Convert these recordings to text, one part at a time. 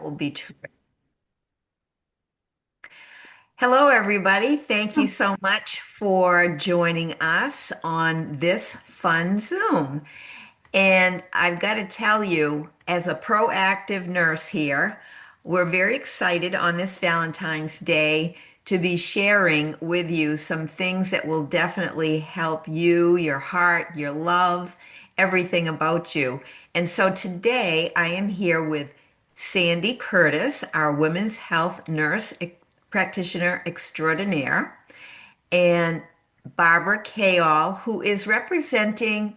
will be terrific. Hello, everybody. Thank you so much for joining us on this fun Zoom. And I've got to tell you, as a proactive nurse here, we're very excited on this Valentine's Day to be sharing with you some things that will definitely help you, your heart, your love, everything about you. And so today I am here with Sandy Curtis, our women's health nurse practitioner extraordinaire, and Barbara Kayal, who is representing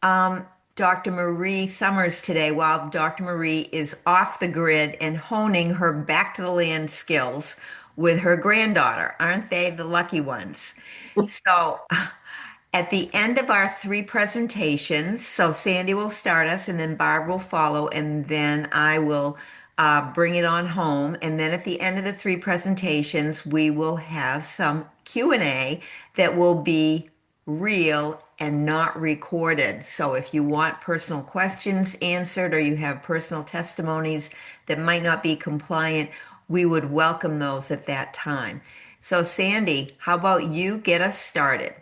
Dr. Marie Summers today while Dr. Marie is off the grid and honing her back to the land skills with her granddaughter. Aren't they the lucky ones? So, at the end of our three presentations, so Sandy will start us and then Barb will follow, and then I will bring it on home. And then at the end of the three presentations, we will have some Q&A that will be real and not recorded. So if you want personal questions answered or you have personal testimonies that might not be compliant, we would welcome those at that time. So Sandy, how about you get us started?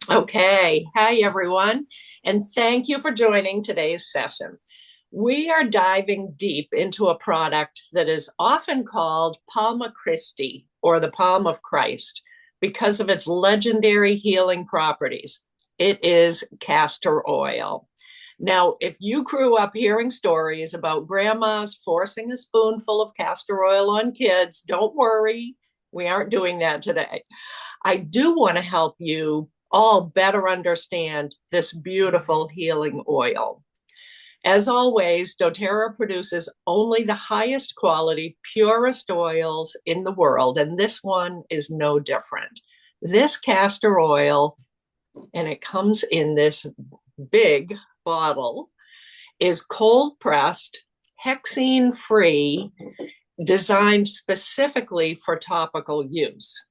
Okay. Hi, everyone. And thank you for joining today's session. We are diving deep into a product that is often called Palma Christi or the Palm of Christ because of its legendary healing properties. It is castor oil. Now, if you grew up hearing stories about grandmas forcing a spoonful of castor oil on kids, don't worry, we aren't doing that today. I do want to help you all better understand this beautiful healing oil. As always, doTERRA produces only the highest quality, purest oils in the world, and this one is no different. This castor oil, and it comes in this big bottle, is cold pressed, hexene free, designed specifically for topical use.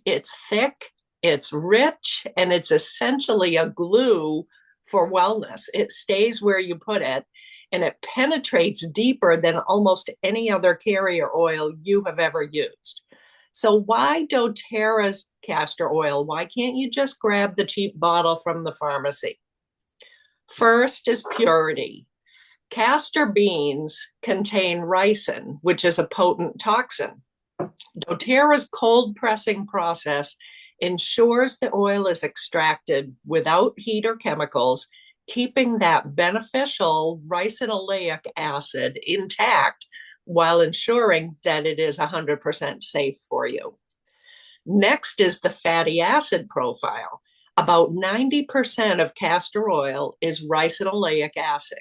It's thick, it's rich, and it's essentially a glue for wellness. It stays where you put it, and it penetrates deeper than almost any other carrier oil you have ever used. So why doTERRA's castor oil? Why can't you just grab the cheap bottle from the pharmacy? First is purity. Castor beans contain ricin, which is a potent toxin. doTERRA's cold pressing process ensures the oil is extracted without heat or chemicals, keeping that beneficial ricinoleic acid intact while ensuring that it is 100% safe for you. Next is the fatty acid profile. About 90% of castor oil is ricinoleic acid.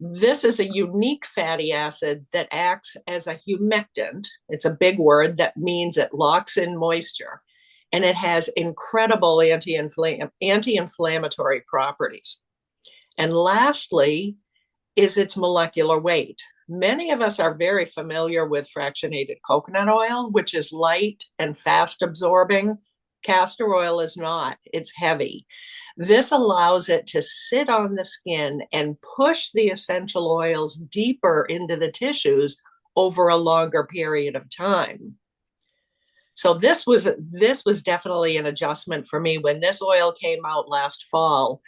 This is a unique fatty acid that acts as a humectant. It's a big word that means it locks in moisture, and it has incredible anti-inflammatory properties. And lastly is its molecular weight. Many of us are very familiar with fractionated coconut oil, which is light and fast absorbing. Castor oil is not, it's heavy. This allows it to sit on the skin and push the essential oils deeper into the tissues over a longer period of time. So this was definitely an adjustment for me when this oil came out last fall.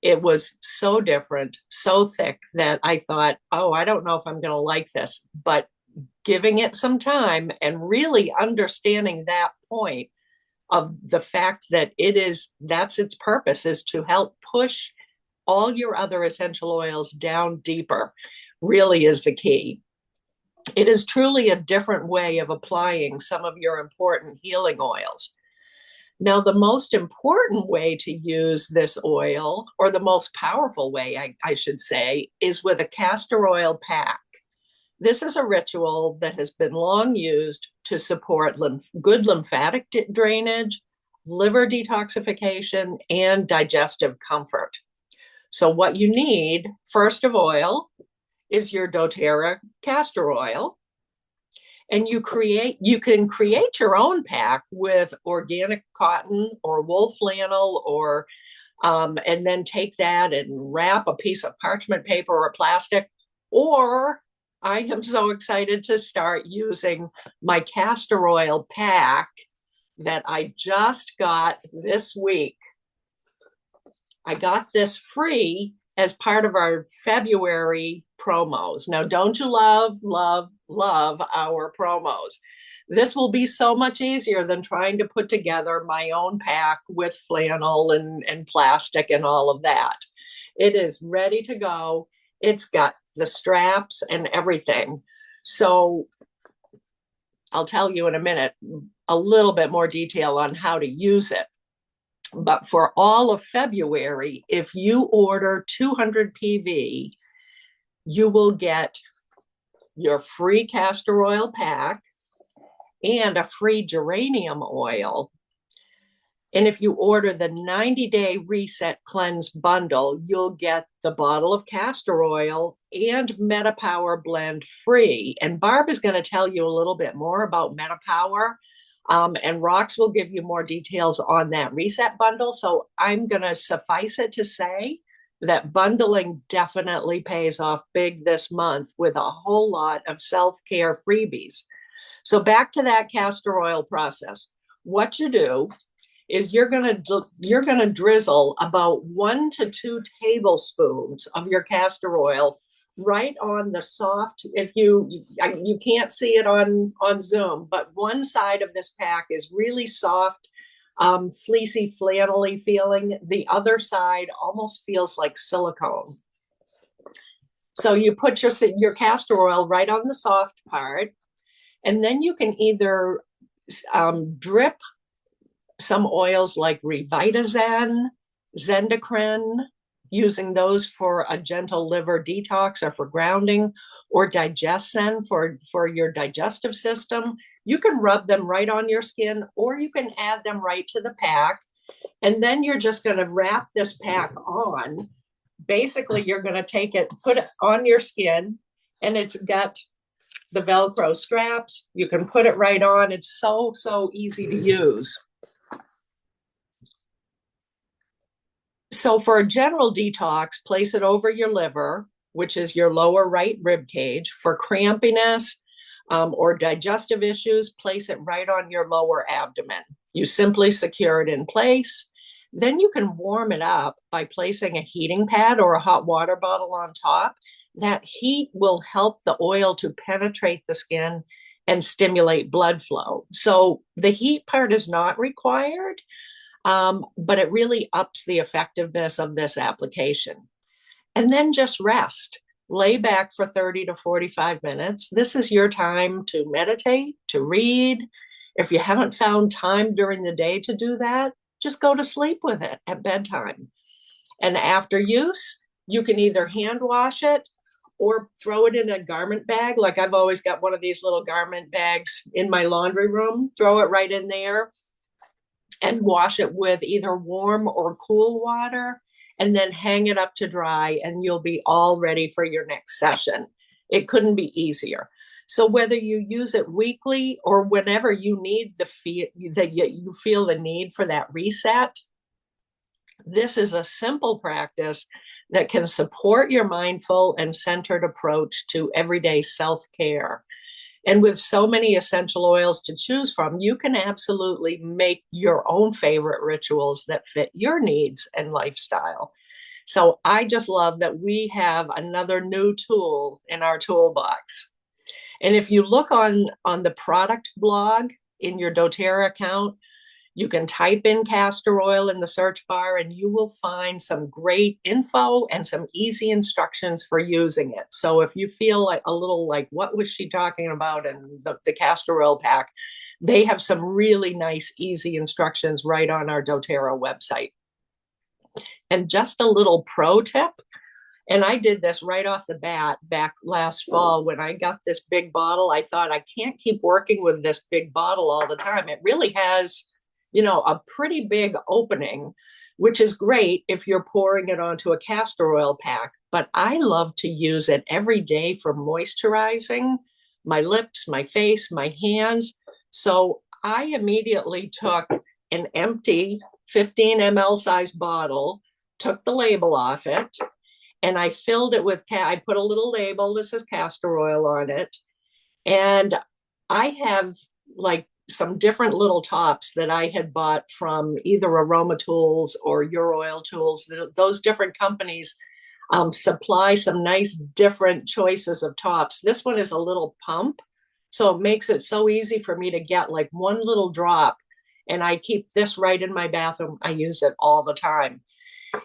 It was so different, so thick that I thought, oh, I don't know if I'm going to like this. But giving it some time and really understanding that point of the fact that that's its purpose, is to help push all your other essential oils down deeper, really is the key. It is truly a different way of applying some of your important healing oils. Now, the most important way to use this oil, or the most powerful way, I should say, is with a castor oil pack. This is a ritual that has been long used to support good lymphatic drainage, liver detoxification, and digestive comfort. So what you need, first of all, is your doTERRA castor oil. And you can create your own pack with organic cotton or wool flannel, or and then take that and wrap a piece of parchment paper or plastic, or I am so excited to start using my castor oil pack that I just got this week. I got this free as part of our February promos. Now, don't you love, love, love our promos? This will be so much easier than trying to put together my own pack with flannel and plastic and all of that. It is ready to go. It's got the straps and everything. So I'll tell you in a minute a little bit more detail on how to use it. But for all of February, if you order 200 PV, you will get your free castor oil pack and a free geranium oil. And if you order the 90-day reset cleanse bundle, you'll get the bottle of castor oil and MetaPWR blend free. And Barb is going to tell you a little bit more about MetaPWR. And Rox will give you more details on that reset bundle. So I'm going to suffice it to say that bundling definitely pays off big this month with a whole lot of self-care freebies. So back to that castor oil process. What you do is you're gonna drizzle about 1 to 2 tablespoons of your castor oil right on the soft. If you can't see it on Zoom, but one side of this pack is really soft, fleecy, flannelly feeling. The other side almost feels like silicone. So you put your castor oil right on the soft part, and then you can either drip some oils like Revitazen, Zendocrine, using those for a gentle liver detox or for grounding, or Digestin for your digestive system. You can rub them right on your skin, or you can add them right to the pack. And then you're just going to wrap this pack on. Basically, you're going to take it, put it on your skin, and it's got the Velcro straps. You can put it right on. It's so easy to use. So for a general detox, place it over your liver, which is your lower right rib cage. For crampiness or digestive issues, place it right on your lower abdomen. You simply secure it in place. Then you can warm it up by placing a heating pad or a hot water bottle on top. That heat will help the oil to penetrate the skin and stimulate blood flow. So the heat part is not required. But it really ups the effectiveness of this application. And then just rest. Lay back for 30 to 45 minutes. This is your time to meditate, to read. If you haven't found time during the day to do that, just go to sleep with it at bedtime. And after use, you can either hand wash it or throw it in a garment bag. Like I've always got one of these little garment bags in my laundry room. Throw it right in there and wash it with either warm or cool water, and then hang it up to dry, and you'll be all ready for your next session. It couldn't be easier. So whether you use it weekly or whenever you need you feel the need for that reset, this is a simple practice that can support your mindful and centered approach to everyday self-care. And with so many essential oils to choose from, you can absolutely make your own favorite rituals that fit your needs and lifestyle. So I just love that we have another new tool in our toolbox. And if you look on the product blog in your doTERRA account, you can type in castor oil in the search bar and you will find some great info and some easy instructions for using it. So if you feel like a little like, what was she talking about in the castor oil pack, they have some really nice, easy instructions right on our doTERRA website. And just a little pro tip, and I did this right off the bat back last fall when I got this big bottle. I thought, I can't keep working with this big bottle all the time. It really has, a pretty big opening, which is great if you're pouring it onto a castor oil pack. But I love to use it every day for moisturizing my lips, my face, my hands. So I immediately took an empty 15 ml size bottle, took the label off it, and I filled it with, I put a little label, this is castor oil on it. And I have like some different little tops that I had bought from either Aroma Tools or Your Oil Tools. Those different companies supply some nice different choices of tops. This one is a little pump, so it makes it so easy for me to get like one little drop. And I keep this right in my bathroom. I use it all the time.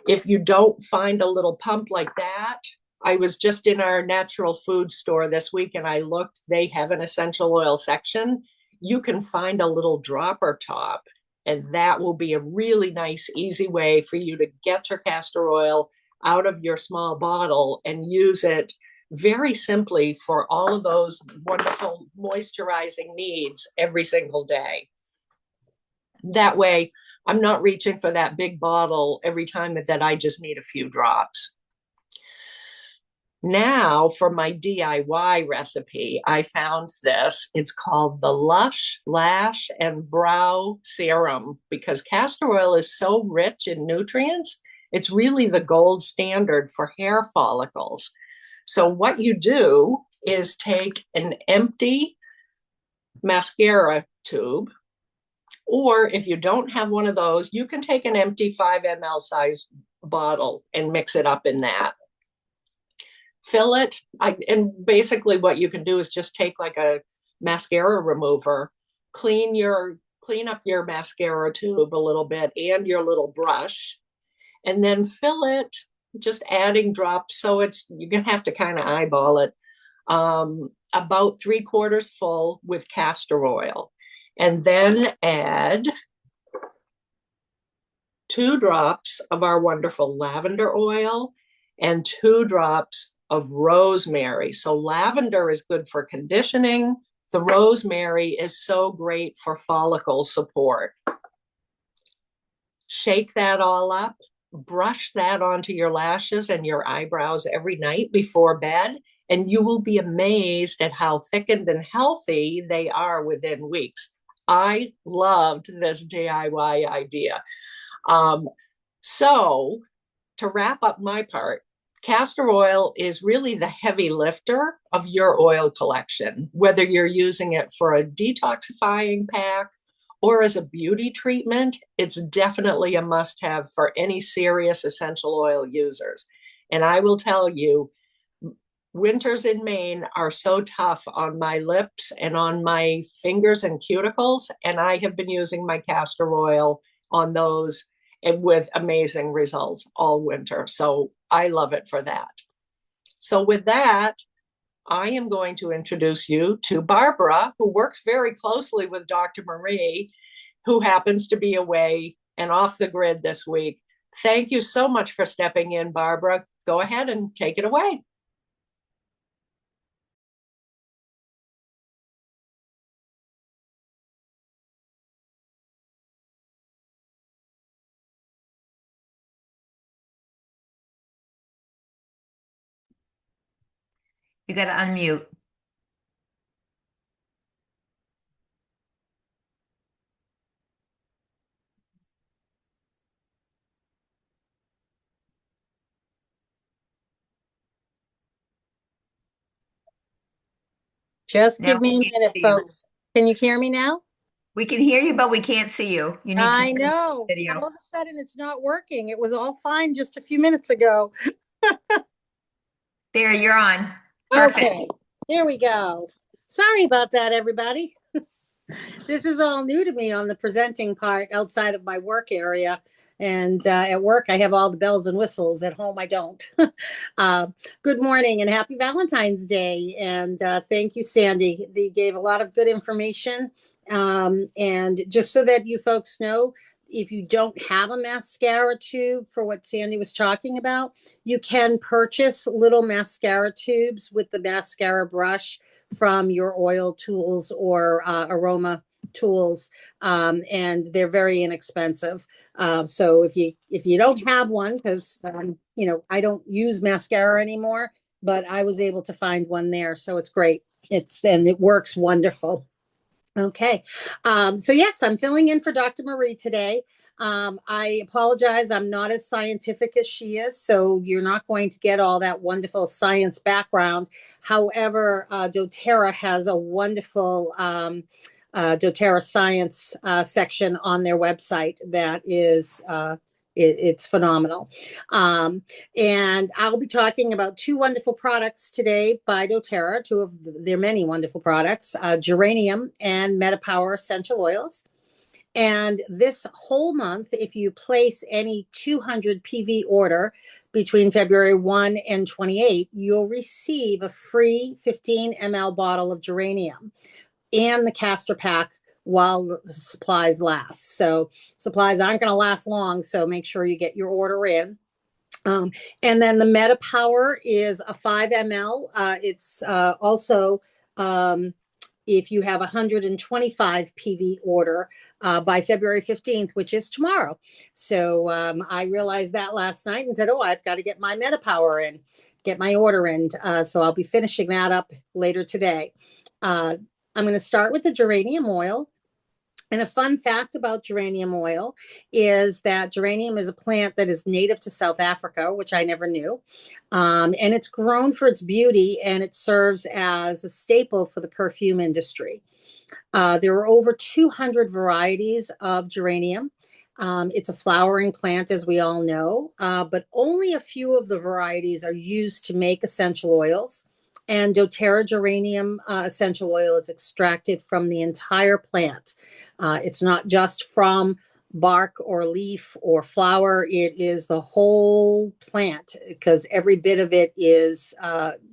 If you don't find a little pump like that, I was just in our natural food store this week and I looked, they have an essential oil section. You can find a little dropper top, and that will be a really nice, easy way for you to get your castor oil out of your small bottle and use it very simply for all of those wonderful moisturizing needs every single day. That way, I'm not reaching for that big bottle every time that I just need a few drops. Now for my DIY recipe, I found this. It's called the Lush Lash and Brow Serum because castor oil is so rich in nutrients. It's really the gold standard for hair follicles. So what you do is take an empty mascara tube, or if you don't have one of those, you can take an empty 5 ml size bottle and mix it up in that. Fill it. And basically what you can do is just take like a mascara remover, clean up your mascara tube a little bit and your little brush, and then fill it, just adding drops. So you're going to have to kind of eyeball it, about 3/4 full with castor oil. And then add 2 drops of our wonderful lavender oil and 2 drops of rosemary. So lavender is good for conditioning. The rosemary is so great for follicle support. Shake that all up, brush that onto your lashes and your eyebrows every night before bed, and you will be amazed at how thickened and healthy they are within weeks. I loved this DIY idea. So to wrap up my part, castor oil is really the heavy lifter of your oil collection, whether you're using it for a detoxifying pack or as a beauty treatment. It's definitely a must-have for any serious essential oil users. And I will tell you, winters in Maine are so tough on my lips and on my fingers and cuticles, and I have been using my castor oil on those and with amazing results all winter. So I love it for that. So with that, I am going to introduce you to Barbara, who works very closely with Dr. Marie, who happens to be away and off the grid this week. Thank you so much for stepping in, Barbara. Go ahead and take it away. You got to unmute. Just Now give me a we can't minute, see you. folks. Can you hear me now? We can hear you, but we can't see you. You need to I turn on know. the video. All of a sudden, it's not working. It was all fine just a few minutes ago. There, you're on. Perfect. Okay, there we go. Sorry about that, everybody. This is all new to me on the presenting part outside of my work area. And at work, I have all the bells and whistles. At home, I don't. Good morning and happy Valentine's Day. And thank you, Sandy. They gave a lot of good information. And just so that you folks know, if you don't have a mascara tube for what Sandy was talking about, you can purchase little mascara tubes with the mascara brush from Your Oil Tools or Aroma Tools, and they're very inexpensive. So if you don't have one, because I don't use mascara anymore, but I was able to find one there, so it's great. It works wonderful. Okay. So yes, I'm filling in for Dr. Marie today. I apologize. I'm not as scientific as she is, so you're not going to get all that wonderful science background. However, doTERRA has a wonderful doTERRA science section on their website that is it's phenomenal. And I'll be talking about two wonderful products today by doTERRA, two of their many wonderful products, Geranium and MetaPWR essential oils. And this whole month, if you place any 200 PV order between February 1 and 28, you'll receive a free 15 ml bottle of Geranium and the Castor pack while the supplies last. So supplies aren't going to last long, so make sure you get your order in. And then the MetaPWR is a 5 ml. It's also if you have 125 PV order by February 15th, which is tomorrow. So I realized that last night and said, oh, I've got to get my MetaPWR in, get my order in. So I'll be finishing that up later today. I'm going to start with the geranium oil. And a fun fact about geranium oil is that geranium is a plant that is native to South Africa, which I never knew. And it's grown for its beauty, and it serves as a staple for the perfume industry. There are over 200 varieties of geranium. It's a flowering plant, as we all know, but only a few of the varieties are used to make essential oils. And doTERRA geranium essential oil is extracted from the entire plant. It's not just from bark or leaf or flower. It is the whole plant, because every bit of it is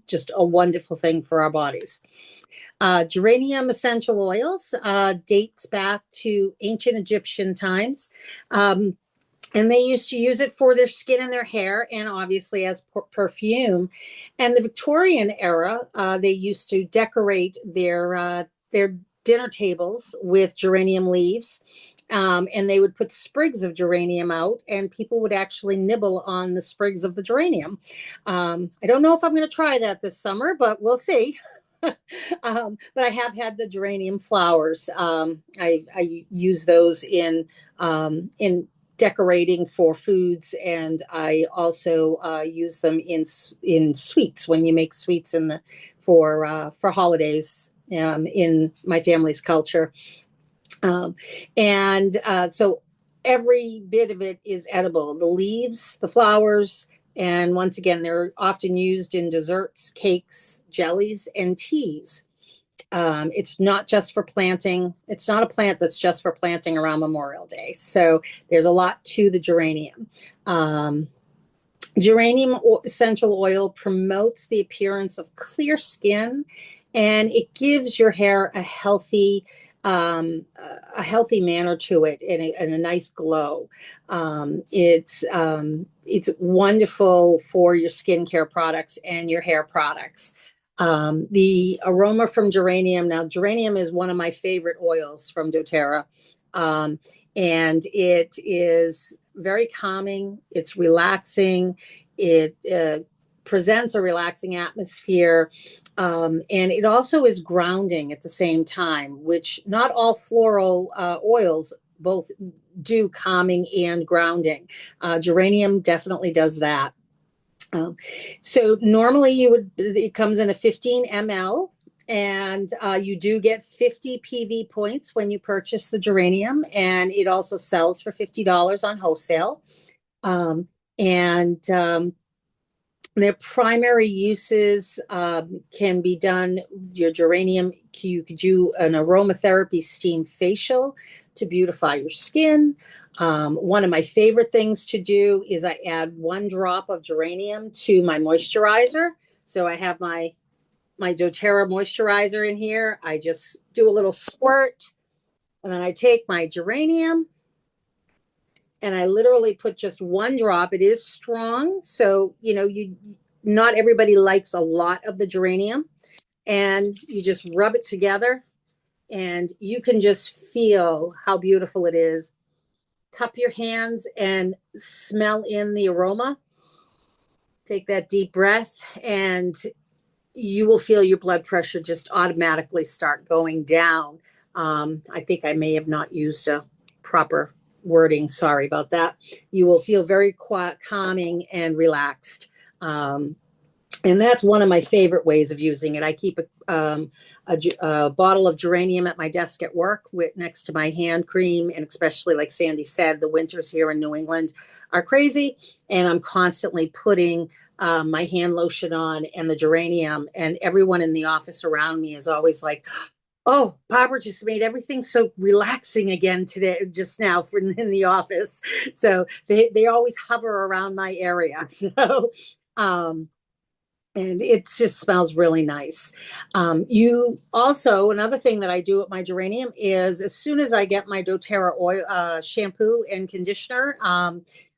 just a wonderful thing for our bodies. Geranium essential oils dates back to ancient Egyptian times. And they used to use it for their skin and their hair, and obviously as perfume. And the Victorian era, they used to decorate their dinner tables with geranium leaves. And they would put sprigs of geranium out, and people would actually nibble on the sprigs of the geranium. I don't know if I'm going to try that this summer, but we'll see. But I have had the geranium flowers. I use those in decorating for foods, and I also use them in sweets when you make sweets for holidays in my family's culture. So every bit of it is edible. The leaves, the flowers, and once again, they're often used in desserts, cakes, jellies, and teas. It's not just for planting. It's not a plant that's just for planting around Memorial Day. So there's a lot to the geranium. Geranium essential oil promotes the appearance of clear skin, and it gives your hair a healthy manner to it, and a nice glow. It's wonderful for your skincare products and your hair products. The aroma from geranium. Now, geranium is one of my favorite oils from doTERRA. And it is very calming. It's relaxing. It presents a relaxing atmosphere. And it also is grounding at the same time, which not all floral oils both do calming and grounding. Geranium definitely does that. So normally it comes in a 15 ml, and you do get 50 PV points when you purchase the geranium, and it also sells for $50 on wholesale. Their primary uses can be done. Your geranium, you could do an aromatherapy steam facial to beautify your skin. One of my favorite things to do is I add 1 drop of geranium to my moisturizer. So I have my doTERRA moisturizer in here. I just do a little squirt, and then I take my geranium, and I literally put just 1 drop. It is strong, so not everybody likes a lot of the geranium, and you just rub it together, and you can just feel how beautiful it is. Cup your hands and smell in the aroma. Take that deep breath, and you will feel your blood pressure just automatically start going down. I think I may have not used a proper wording. Sorry about that. You will feel very quiet, calming and relaxed. And that's one of my favorite ways of using it. I keep a bottle of geranium at my desk at work next to my hand cream. And especially, like Sandy said, the winters here in New England are crazy. And I'm constantly putting my hand lotion on and the geranium. And everyone in the office around me is always like, oh, Barbara just made everything so relaxing again today, just now in the office. So they always hover around my area. So, and it just smells really nice. You also, another thing that I do with my geranium is as soon as I get my doTERRA oil, shampoo and conditioner,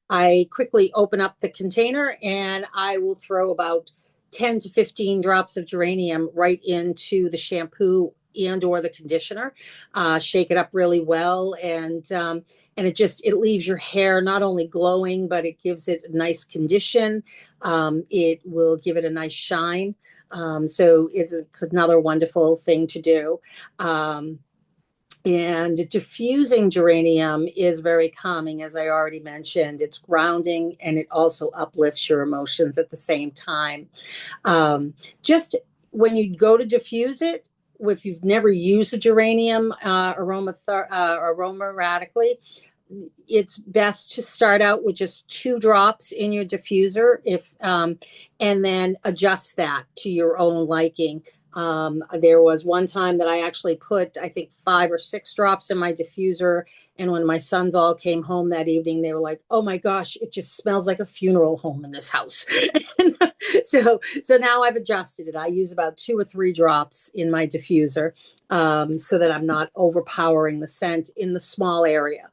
I quickly open up the container and I will throw about 10 to 15 drops of geranium right into the shampoo and or the conditioner, shake it up really well, and it leaves your hair not only glowing, but it gives it a nice condition. It will give it a nice shine. So it's another wonderful thing to do. And diffusing geranium is very calming, as I already mentioned. It's grounding and it also uplifts your emotions at the same time. Just when you go to diffuse it, if you've never used a geranium aroma radically, it's best to start out with just 2 drops in your diffuser, and then adjust that to your own liking. There was one time that I actually put, I think, 5 or 6 drops in my diffuser. And when my sons all came home that evening, they were like, "Oh my gosh, it just smells like a funeral home in this house." So now I've adjusted it. I use about 2 or 3 drops in my diffuser, so that I'm not overpowering the scent in the small area.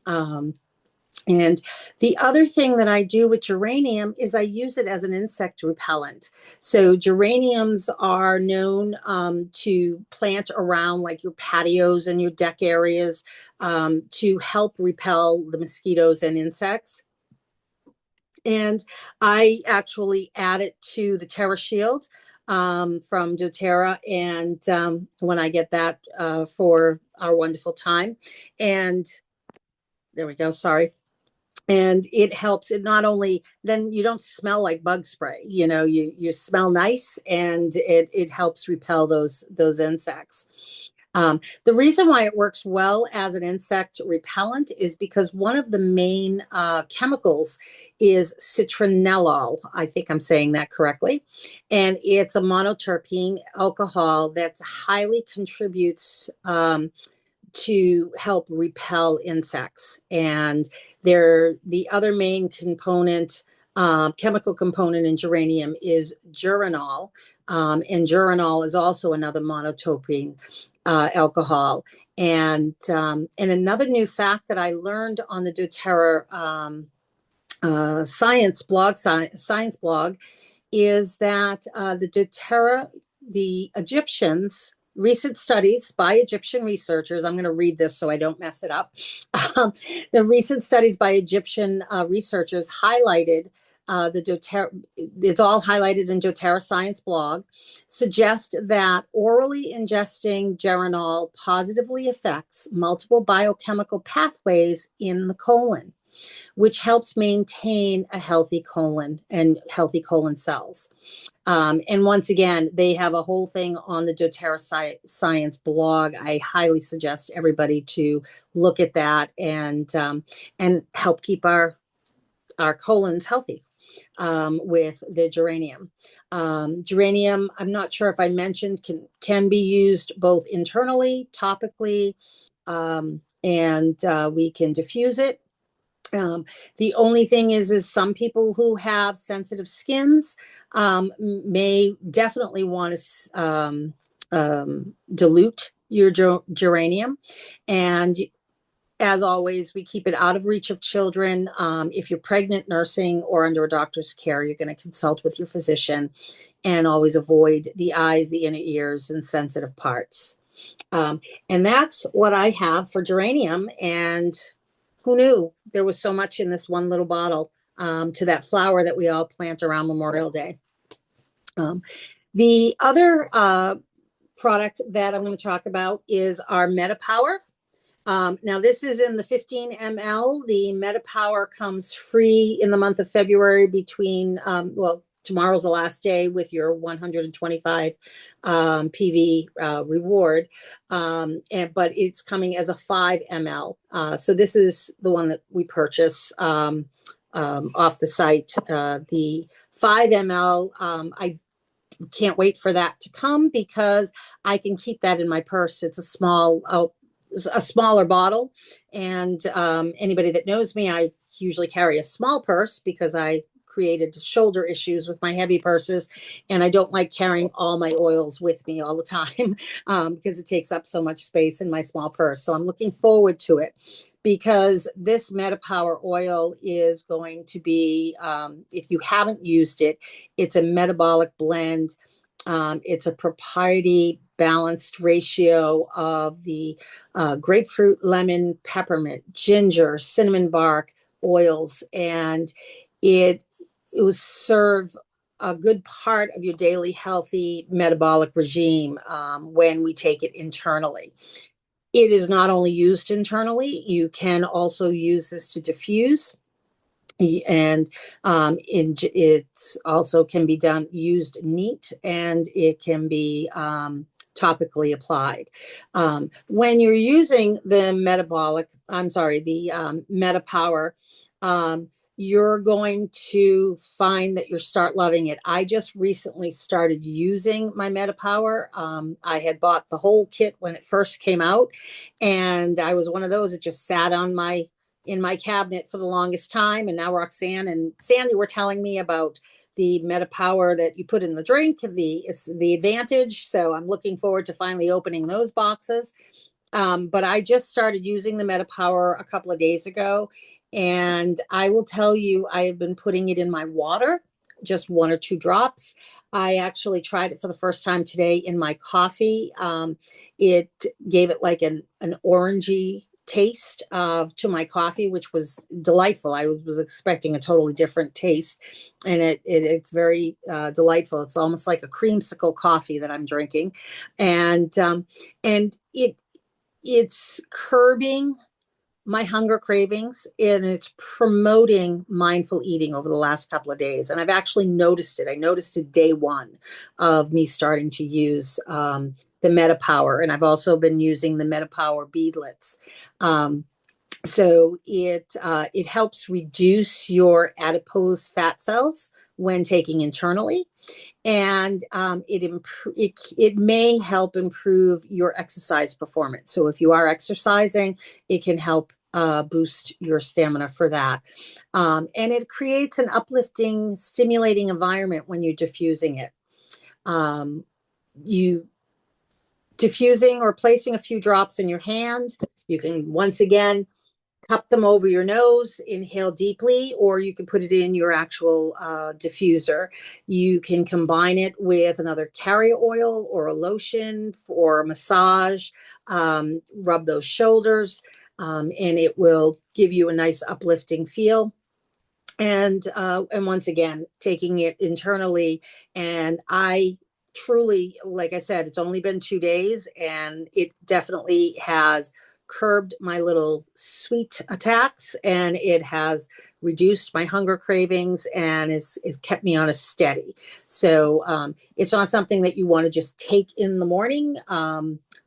Um, and the other thing that I do with geranium is I use it as an insect repellent. So geraniums are known to plant around like your patios and your deck areas, to help repel the mosquitoes and insects. And I actually add it to the Terra Shield from doTERRA, and when I get that for our wonderful time. And there we go, sorry. And it helps. It not only, then you don't smell like bug spray, you smell nice, and it helps repel those insects. The reason why it works well as an insect repellent is because one of the main chemicals is citronellol. I think I'm saying that correctly. And it's a monoterpene alcohol that highly contributes to help repel insects. And the other main component, chemical component in geranium is geranol. And geranol is also another monoterpene alcohol. And another new fact that I learned on the doTERRA science blog is that the doTERRA, the Egyptians, recent studies by Egyptian researchers, I'm going to read this so I don't mess it up. The recent studies by Egyptian researchers highlighted the doTERRA, it's all highlighted in doTERRA Science blog, suggest that orally ingesting geranol positively affects multiple biochemical pathways in the colon, which helps maintain a healthy colon and healthy colon cells. And once again, they have a whole thing on the doTERRA Science blog. I highly suggest everybody to look at that and help keep our colons healthy with the geranium. Geranium, I'm not sure if I mentioned, can be used both internally, topically, and we can diffuse it. The only thing is some people who have sensitive skins may definitely want to dilute your geranium. And as always, we keep it out of reach of children. If you're pregnant, nursing, or under a doctor's care, you're going to consult with your physician, and always avoid the eyes, the inner ears, and sensitive parts. And that's what I have for geranium. And who knew there was so much in this one little bottle, to that flower that we all plant around Memorial Day. The other product that I'm going to talk about is our MetaPWR. Now this is in the 15 ml. The MetaPWR comes free in the month of February between, well, tomorrow's the last day with your 125 PV reward. But it's coming as a 5 ml. So this is the one that we purchase off the site. The 5 ml, I can't wait for that to come because I can keep that in my purse. It's a smaller bottle, and anybody that knows me, I usually carry a small purse because I created shoulder issues with my heavy purses, and I don't like carrying all my oils with me all the time because it takes up so much space in my small purse. So I'm looking forward to it because this MetaPWR oil is going to be, if you haven't used it, it's a metabolic blend. It's a propriety balanced ratio of the grapefruit, lemon, peppermint, ginger, cinnamon bark oils, and it will serve a good part of your daily healthy metabolic regime when we take it internally. It is not only used internally, you can also use this to diffuse. And it's also can be used neat, and it can be topically applied. When you're using the MetaPWR, you're going to find that you start loving it. I just recently started using my MetaPWR. I had bought the whole kit when it first came out, and I was one of those that just sat in my cabinet for the longest time. And now Roxanne and Sandy were telling me about the MetaPWR that you put in the drink, it's the Advantage. So I'm looking forward to finally opening those boxes. But I just started using the MetaPWR a couple of days ago. And I will tell you, I have been putting it in my water, just 1 or 2 drops. I actually tried it for the first time today in my coffee. It gave it like an orangey taste to my coffee, which was delightful. I was expecting a totally different taste, and it's very delightful. It's almost like a creamsicle coffee that I'm drinking, and it's curbing my hunger cravings, and it's promoting mindful eating over the last couple of days. And I've actually noticed it. I noticed it day one of me starting to use the MetaPWR, and I've also been using the MetaPWR beadlets. So it helps reduce your adipose fat cells when taking internally, and it may help improve your exercise performance. So if you are exercising, it can help boost your stamina for that. And it creates an uplifting, stimulating environment when you're diffusing it. You diffusing or placing a few drops in your hand, you can once again cup them over your nose, inhale deeply, or you can put it in your actual diffuser. You can combine it with another carrier oil or a lotion for a massage, rub those shoulders, and it will give you a nice uplifting feel. And once again, taking it internally, and I truly, like I said, it's only been 2 days, and it definitely has curbed my little sweet attacks, and it has reduced my hunger cravings, and it's kept me on a steady. So it's not something that you want to just take in the morning,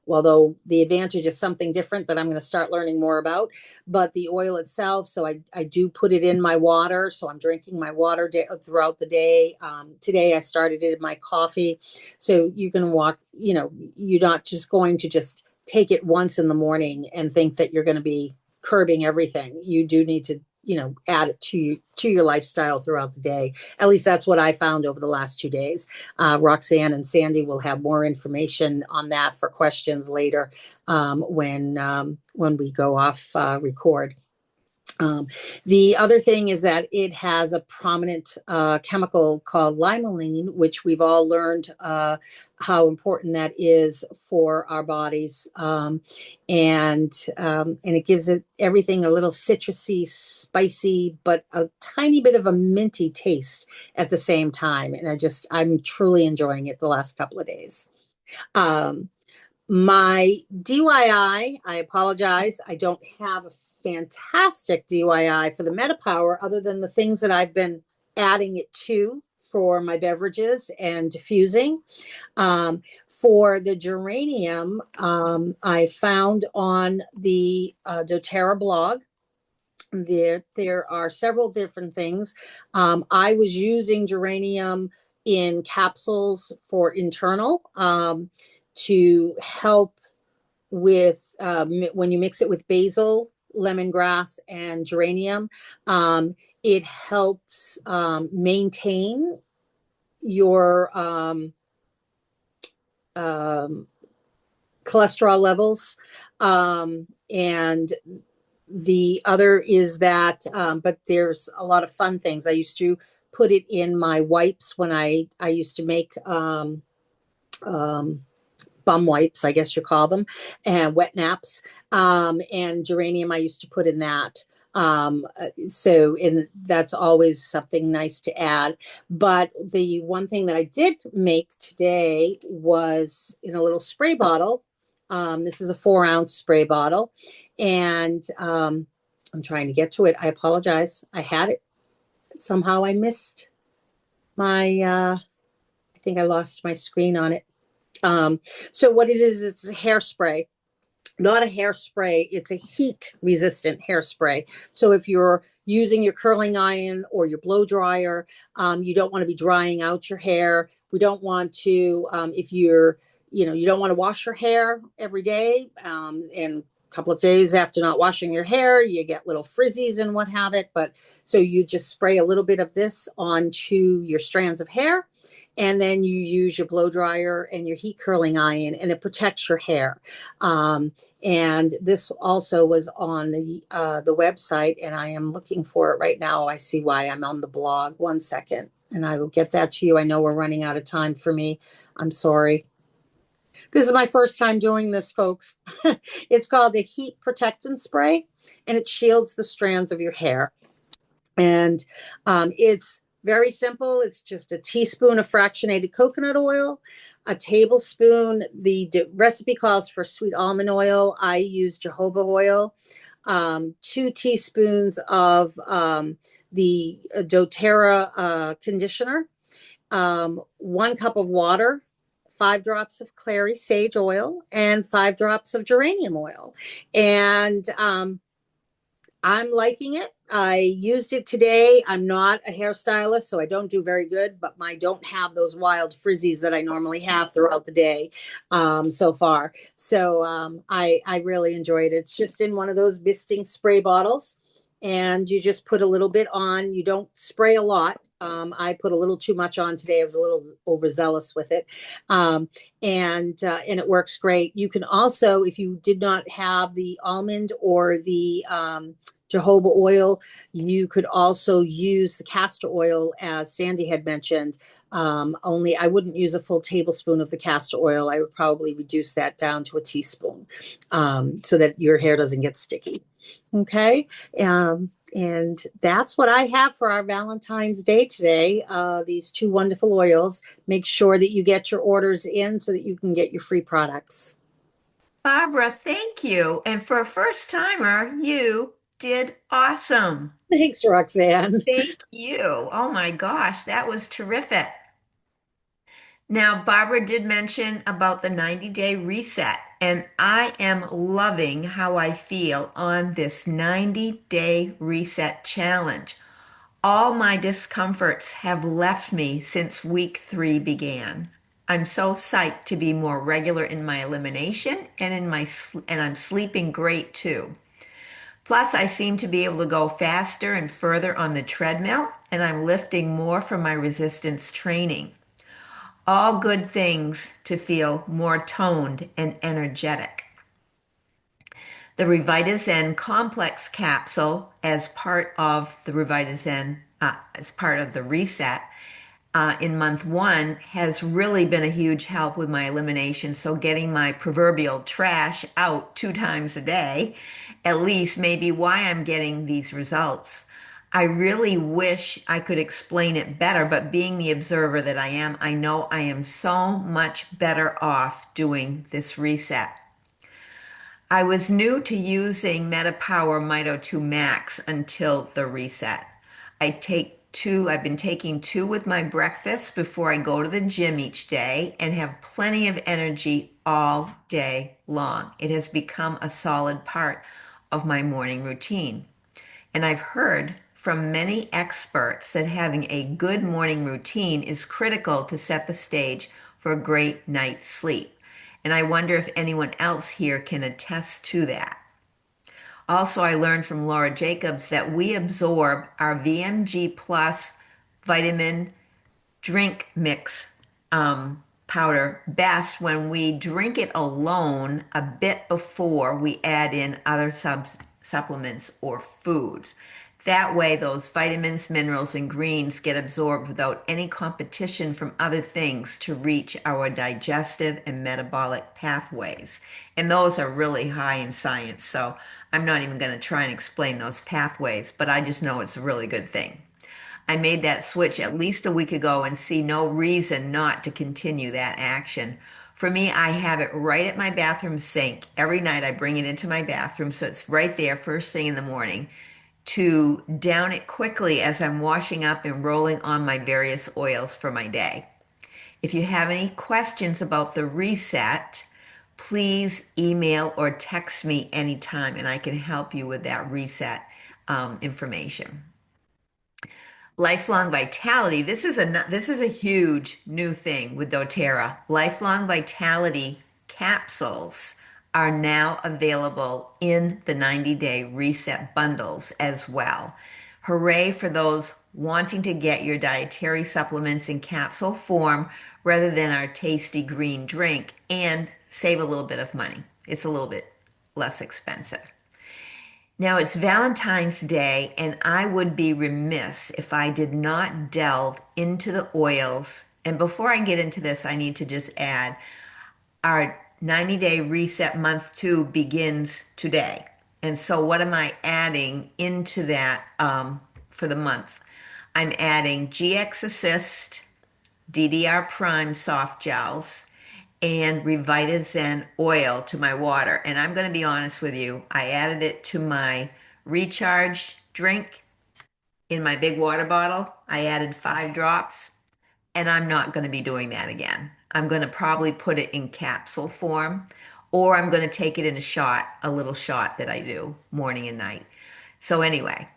although the Advantage is something different that I'm going to start learning more about. But the oil itself, so I do put it in my water, so I'm drinking my water throughout the day. Today I started it in my coffee, so you can you're not just going to just take it once in the morning and think that you're going to be curbing everything. You do need to, add it to your lifestyle throughout the day. At least that's what I found over the last 2 days. Roxanne and Sandy will have more information on that for questions later when we go off record. The other thing is that it has a prominent chemical called limonene, which we've all learned how important that is for our bodies, and it gives it everything a little citrusy, spicy, but a tiny bit of a minty taste at the same time. And I'm truly enjoying it the last couple of days. My DIY, I apologize. I don't have a fantastic DIY for the MetaPWR other than the things that I've been adding it to for my beverages and diffusing. For the geranium, I found on the doTERRA blog, there are several different things. I was using geranium in capsules for internal to help with when you mix it with basil, lemongrass, and geranium. It helps maintain your cholesterol levels. And the other is that, but there's a lot of fun things. I used to put it in my wipes when I used to make bum wipes, I guess you call them, and wet naps. And geranium I used to put in that. That's always something nice to add. But the one thing that I did make today was in a little spray bottle. This is a 4-ounce spray bottle, and I'm trying to get to it. I apologize. I had it. Somehow I missed my, I think I lost my screen on it. So what it is, it's a hairspray, not a hairspray. It's a heat resistant hairspray. So if you're using your curling iron or your blow dryer, you don't want to be drying out your hair. We don't want to, if you're, you don't want to wash your hair every day. And a couple of days after not washing your hair, you get little frizzies and what have it. But so you just spray a little bit of this onto your strands of hair. And then you use your blow dryer and your heat curling iron, and it protects your hair. And this also was on the website, and I am looking for it right now. I see why I'm on the blog. 1 second, and I will get that to you. I know we're running out of time for me. I'm sorry. This is my first time doing this, folks. It's called a heat protectant spray, and it shields the strands of your hair. And it's very simple. It's just a teaspoon of fractionated coconut oil, a tablespoon. The recipe calls for sweet almond oil. I use jojoba oil, 2 teaspoons of the doTERRA conditioner, 1 cup of water, 5 drops of clary sage oil, and 5 drops of geranium oil. And I'm liking it. I used it today. I'm not a hairstylist, so I don't do very good, but I don't have those wild frizzies that I normally have throughout the day so far. So I really enjoyed it. It's just in one of those misting spray bottles, and you just put a little bit on. You don't spray a lot. I put a little too much on today. I was a little overzealous with it. And it works great. You can also, if you did not have the almond or the jojoba oil, you could also use the castor oil, as Sandy had mentioned. Only I wouldn't use a full tablespoon of the castor oil. I would probably reduce that down to a teaspoon so that your hair doesn't get sticky. Okay. And that's what I have for our Valentine's Day today. These 2 wonderful oils. Make sure that you get your orders in so that you can get your free products. Barbara, thank you. And for a first timer, you did awesome. Thanks, Roxanne. Thank you. Oh my gosh, that was terrific. Now, Barbara did mention about the 90-day reset, and I am loving how I feel on this 90-day reset challenge. All my discomforts have left me since week 3 began. I'm so psyched to be more regular in my elimination and and I'm sleeping great too. Plus, I seem to be able to go faster and further on the treadmill, and I'm lifting more from my resistance training. All good things to feel more toned and energetic. The Revitazen Complex capsule, as part of the Revitazen, as part of the reset, in month 1 has really been a huge help with my elimination. So getting my proverbial trash out 2 times a day, at least, may be why I'm getting these results. I really wish I could explain it better, but being the observer that I am, I know I am so much better off doing this reset. I was new to using MetaPWR Mito 2 Max until the reset. I've been taking two with my breakfast before I go to the gym each day and have plenty of energy all day long. It has become a solid part of my morning routine. And I've heard from many experts that having a good morning routine is critical to set the stage for a great night's sleep. And I wonder if anyone else here can attest to that. Also, I learned from Laura Jacobs that we absorb our VMG plus vitamin drink mix powder best when we drink it alone a bit before we add in other supplements or foods. That way, those vitamins, minerals, and greens get absorbed without any competition from other things to reach our digestive and metabolic pathways. And those are really high in science, so I'm not even going to try and explain those pathways, but I just know it's a really good thing. I made that switch at least a week ago and see no reason not to continue that action. For me, I have it right at my bathroom sink. Every night I bring it into my bathroom, so it's right there first thing in the morning to down it quickly as I'm washing up and rolling on my various oils for my day. If you have any questions about the reset, please email or text me anytime and I can help you with that reset information. Lifelong Vitality. This is a huge new thing with doTERRA. Lifelong Vitality capsules are now available in the 90-day reset bundles as well. Hooray for those wanting to get your dietary supplements in capsule form rather than our tasty green drink and save a little bit of money. It's a little bit less expensive. Now it's Valentine's Day, and I would be remiss if I did not delve into the oils. And before I get into this, I need to just add our 90-day reset month 2 begins today. And so, what am I adding into that for the month? I'm adding GX Assist, DDR Prime soft gels, and Revitazen oil to my water. And I'm going to be honest with you, I added it to my recharge drink in my big water bottle. I added 5 drops, and I'm not going to be doing that again. I'm going to probably put it in capsule form, or I'm going to take it in a little shot that I do morning and night. So anyway,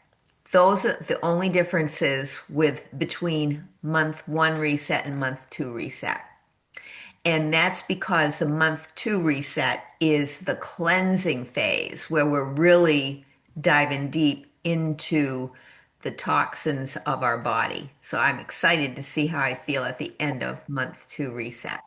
those are the only differences with between month 1 reset and month 2 reset. And that's because the month 2 reset is the cleansing phase where we're really diving deep into the toxins of our body. So I'm excited to see how I feel at the end of month 2 reset.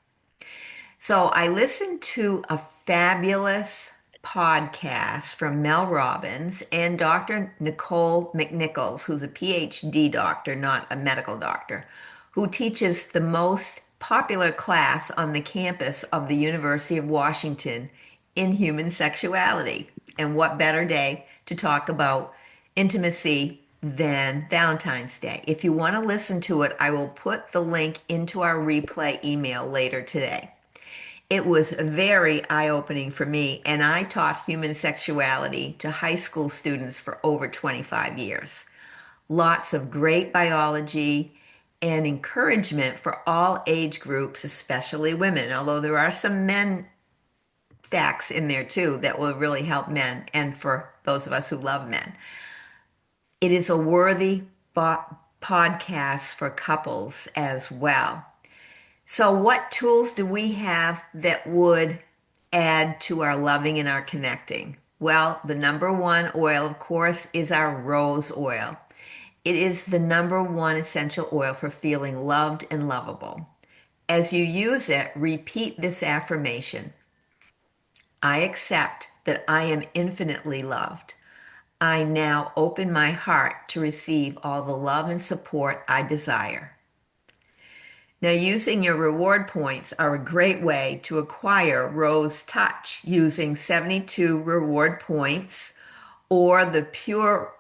So I listened to a fabulous podcast from Mel Robbins and Dr. Nicole McNichols, who's a PhD doctor, not a medical doctor, who teaches the most popular class on the campus of the University of Washington in human sexuality. And what better day to talk about intimacy than Valentine's Day? If you want to listen to it, I will put the link into our replay email later today. It was very eye-opening for me, and I taught human sexuality to high school students for over 25 years. Lots of great biology and encouragement for all age groups, especially women, although there are some men facts in there too that will really help men and for those of us who love men. It is a worthy podcast for couples as well. So what tools do we have that would add to our loving and our connecting? Well, the number one oil, of course, is our rose oil. It is the number one essential oil for feeling loved and lovable. As you use it, repeat this affirmation. I accept that I am infinitely loved. I now open my heart to receive all the love and support I desire. Now, using your reward points are a great way to acquire Rose Touch using 72 reward points or the Pure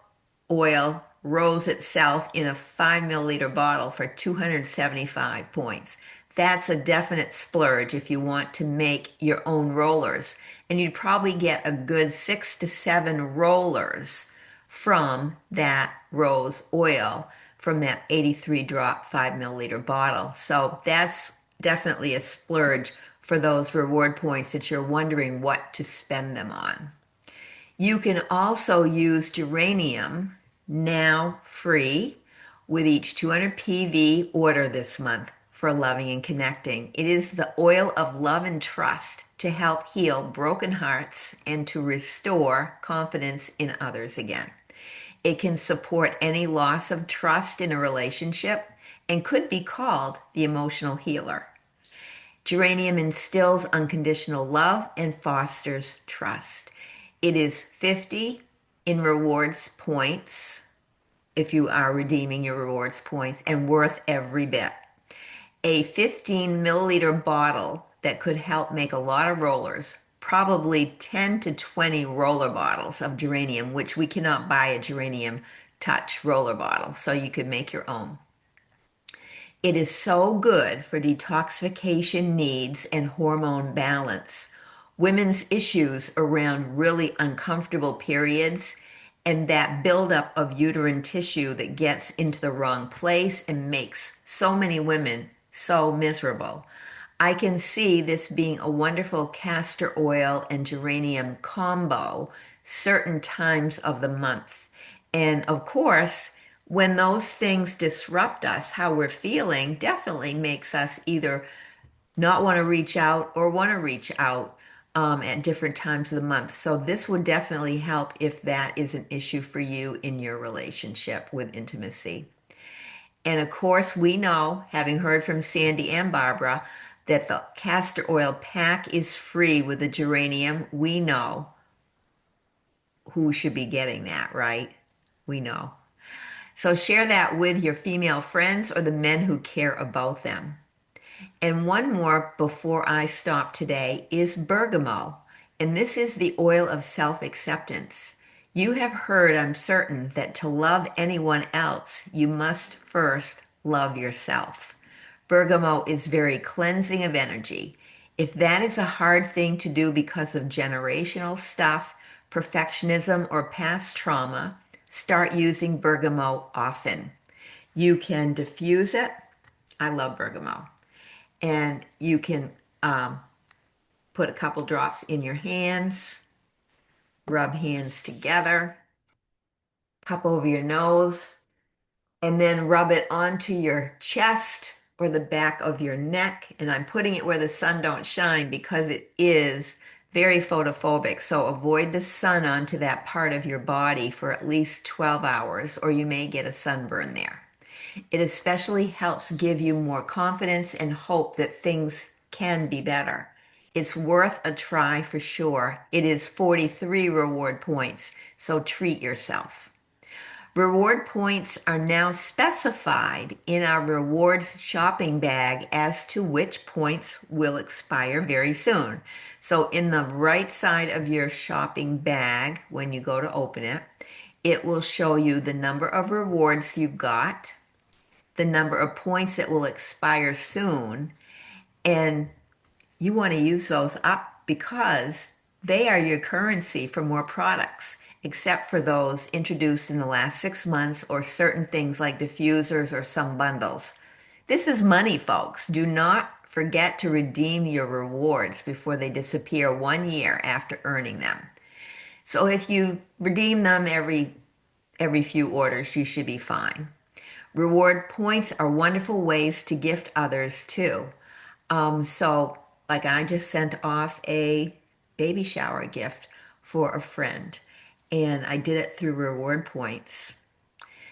Oil rose itself in a 5 milliliter bottle for 275 points. That's a definite splurge if you want to make your own rollers. And you'd probably get a good 6 to 7 rollers from that rose oil from that 83 drop 5 milliliter bottle. So that's definitely a splurge for those reward points that you're wondering what to spend them on. You can also use geranium, now free, with each 200 PV order this month for loving and connecting. It is the oil of love and trust to help heal broken hearts and to restore confidence in others again. It can support any loss of trust in a relationship and could be called the emotional healer. Geranium instills unconditional love and fosters trust. It is 50 in rewards points if you are redeeming your rewards points and worth every bit. A 15 milliliter bottle that could help make a lot of rollers, probably 10 to 20 roller bottles of geranium, which we cannot buy a geranium touch roller bottle, so you could make your own. It is so good for detoxification needs and hormone balance. Women's issues around really uncomfortable periods and that buildup of uterine tissue that gets into the wrong place and makes so many women so miserable. I can see this being a wonderful castor oil and geranium combo certain times of the month. And of course, when those things disrupt us, how we're feeling definitely makes us either not want to reach out or want to reach out at different times of the month. So this would definitely help if that is an issue for you in your relationship with intimacy. And of course, we know, having heard from Sandy and Barbara, that the castor oil pack is free with the geranium. We know who should be getting that, right? We know. So share that with your female friends or the men who care about them. And one more before I stop today is bergamot. And this is the oil of self-acceptance. You have heard, I'm certain, that to love anyone else, you must first love yourself. Bergamot is very cleansing of energy. If that is a hard thing to do because of generational stuff, perfectionism, or past trauma, start using bergamot often. You can diffuse it. I love bergamot. And you can put a couple drops in your hands, rub hands together, cup over your nose, and then rub it onto your chest or the back of your neck. And I'm putting it where the sun don't shine because it is very photophobic. So avoid the sun onto that part of your body for at least 12 hours, or you may get a sunburn there. It especially helps give you more confidence and hope that things can be better. It's worth a try for sure. It is 43 reward points, so treat yourself. Reward points are now specified in our rewards shopping bag as to which points will expire very soon. So in the right side of your shopping bag, when you go to open it, it will show you the number of rewards you've got, the number of points that will expire soon, and you want to use those up because they are your currency for more products, except for those introduced in the last 6 months or certain things like diffusers or some bundles. This is money, folks. Do not forget to redeem your rewards before they disappear 1 year after earning them. So if you redeem them every few orders, you should be fine. Reward points are wonderful ways to gift others too. So like I just sent off a baby shower gift for a friend, and I did it through reward points.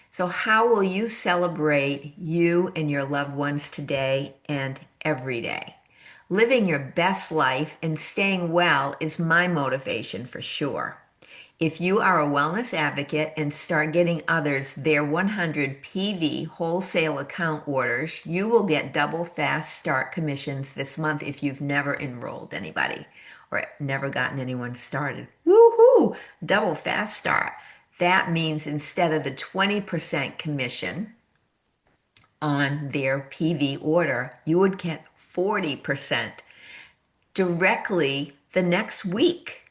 So how will you celebrate you and your loved ones today and every day? Living your best life and staying well is my motivation for sure. If you are a wellness advocate and start getting others their 100 PV wholesale account orders, you will get double fast start commissions this month if you've never enrolled anybody or never gotten anyone started. Woohoo! Double fast start. That means instead of the 20% commission on their PV order, you would get 40% directly the next week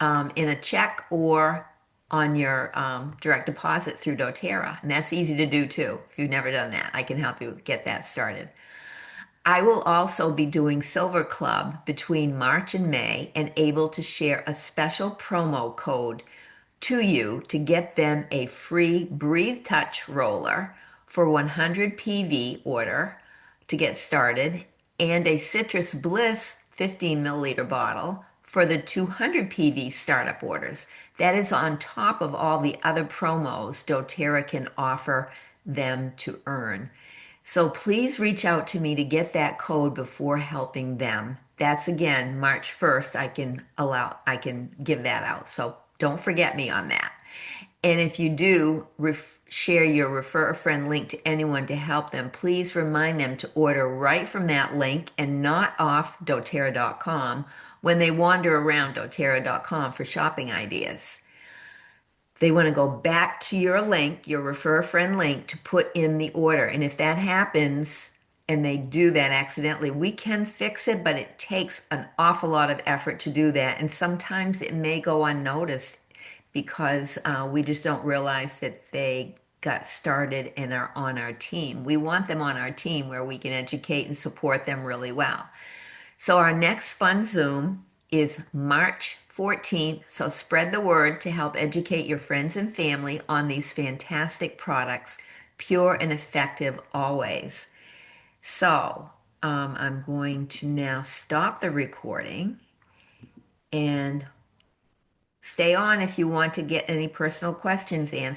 in a check or on your direct deposit through doTERRA. And that's easy to do too. If you've never done that, I can help you get that started. I will also be doing Silver Club between March and May and able to share a special promo code to you to get them a free Breathe Touch roller for 100 PV order to get started and a Citrus Bliss 15 milliliter bottle for the 200 PV startup orders. That is on top of all the other promos doTERRA can offer them to earn. So please reach out to me to get that code before helping them. That's again March 1st. I can give that out. So don't forget me on that. And if you do share your refer a friend link to anyone to help them, please remind them to order right from that link and not off doTERRA.com when they wander around doTERRA.com for shopping ideas. They want to go back to your link, your refer a friend link, to put in the order. And if that happens and they do that accidentally, we can fix it, but it takes an awful lot of effort to do that. And sometimes it may go unnoticed because we just don't realize that they got started and are on our team. We want them on our team where we can educate and support them really well. So our next fun Zoom is March 14th. So spread the word to help educate your friends and family on these fantastic products, pure and effective always. So I'm going to now stop the recording and stay on if you want to get any personal questions answered.